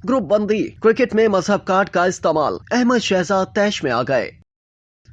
Group बंदी, cricket में मजहब कार्ड का इस्तेमाल, अहमद शहजाद तैश में आ गए।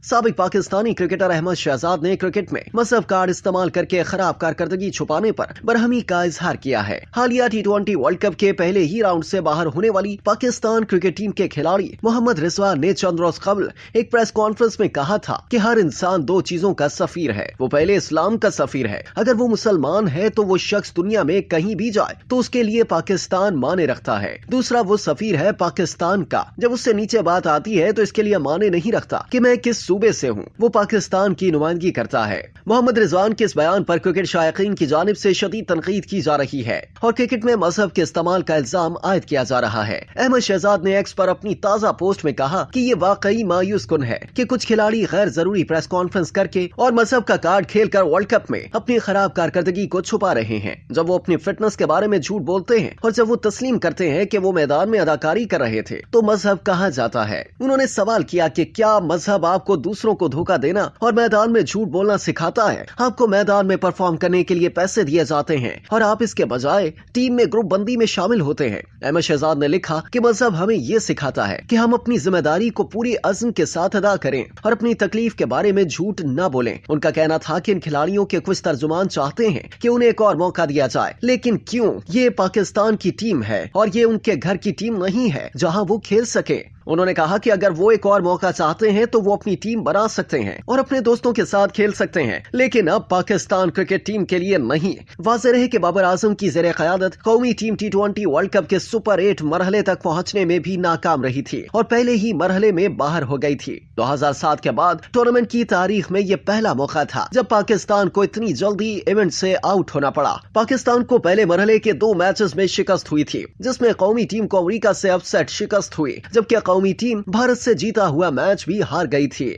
साबिक पाकिस्तानी क्रिकेटर अहमद शहजाद ने क्रिकेट में मजहब कार्ड इस्तेमाल करके खराब कारकर्दगी छुपाने पर बरहमी का इजहार किया है। हालिया T20 वर्ल्ड कप के पहले ही राउंड से बाहर होने वाली पाकिस्तान क्रिकेट टीम के खिलाड़ी मोहम्मद रिजवान ने चंद रोज कबल एक प्रेस कॉन्फ्रेंस में कहा था कि हर इंसान दो चीजों का सफीर है। वो पहले इस्लाम का सफीर है, अगर वो मुसलमान है तो वो शख्स दुनिया में कहीं भी जाए तो उसके लिए पाकिस्तान माने रखता है। दूसरा, वो सफीर है पाकिस्तान का। जब उससे नीचे बात आती है तो इसके लिए माने नहीं रखता कि मैं किस सूबे से हूँ, वो पाकिस्तान की नुमाइंदगी करता है। मोहम्मद रिजवान के इस बयान पर क्रिकेट शायकीन की जानिब से शदीद तनकीद की जा रही है और क्रिकेट में मजहब के इस्तेमाल का इल्जाम आयद किया जा रहा है। अहमद शहजाद ने एक्स पर अपनी ताज़ा पोस्ट में कहा कि ये वाकई मायूस कुन है कि कुछ खिलाड़ी गैर जरूरी प्रेस कॉन्फ्रेंस करके और मजहब का कार्ड खेलकर वर्ल्ड कप में अपनी खराब कारकर्दगी को छुपा रहे हैं। जब वो अपनी फिटनेस के बारे में झूठ बोलते हैं और जब वो तस्लीम करते हैं कि वो मैदान में अदाकारी कर रहे थे तो मजहब कहा जाता है। उन्होंने सवाल किया कि क्या मजहब आपको दूसरों को धोखा देना और मैदान में झूठ बोलना सिखाता है? आपको मैदान में परफॉर्म करने के लिए पैसे दिए जाते हैं और आप इसके बजाय टीम में ग्रुप बंदी में शामिल होते हैं। अहमद शहजाद ने लिखा कि मजहब हमें ये सिखाता है कि हम अपनी जिम्मेदारी को पूरी अज़्म के साथ अदा करें और अपनी तकलीफ के बारे में झूठ न बोलें। उनका कहना था कि इन खिलाड़ियों के कुछ तर्जुमान चाहते हैं कि उन्हें एक और मौका दिया जाए, लेकिन क्यों? ये पाकिस्तान की टीम है और ये उनके घर की टीम नहीं है जहां वो खेल सके। उन्होंने कहा कि अगर वो एक और मौका चाहते हैं तो वो अपनी टीम बना सकते हैं और अपने दोस्तों के साथ खेल सकते हैं, लेकिन अब पाकिस्तान क्रिकेट टीम के लिए नहीं। वाज़ेह रहे कि बाबर आजम की ज़ेरे क़यादत कौमी टीम T20 वर्ल्ड कप के सुपर 8 मरहले तक पहुंचने में भी नाकाम रही थी और पहले ही मरहले में बाहर हो गई थी। 2007 के बाद टूर्नामेंट की तारीख में ये पहला मौका था जब पाकिस्तान को इतनी जल्दी इवेंट से आउट होना पड़ा। पाकिस्तान को पहले मरहले के 2 मैचेस में शिकस्त हुई थी, जिसमें कौमी टीम को अमरीका से अपसेट शिकस्त हुई, जबकि कौमी टीम भारत से जीता हुआ मैच भी हार गई थी।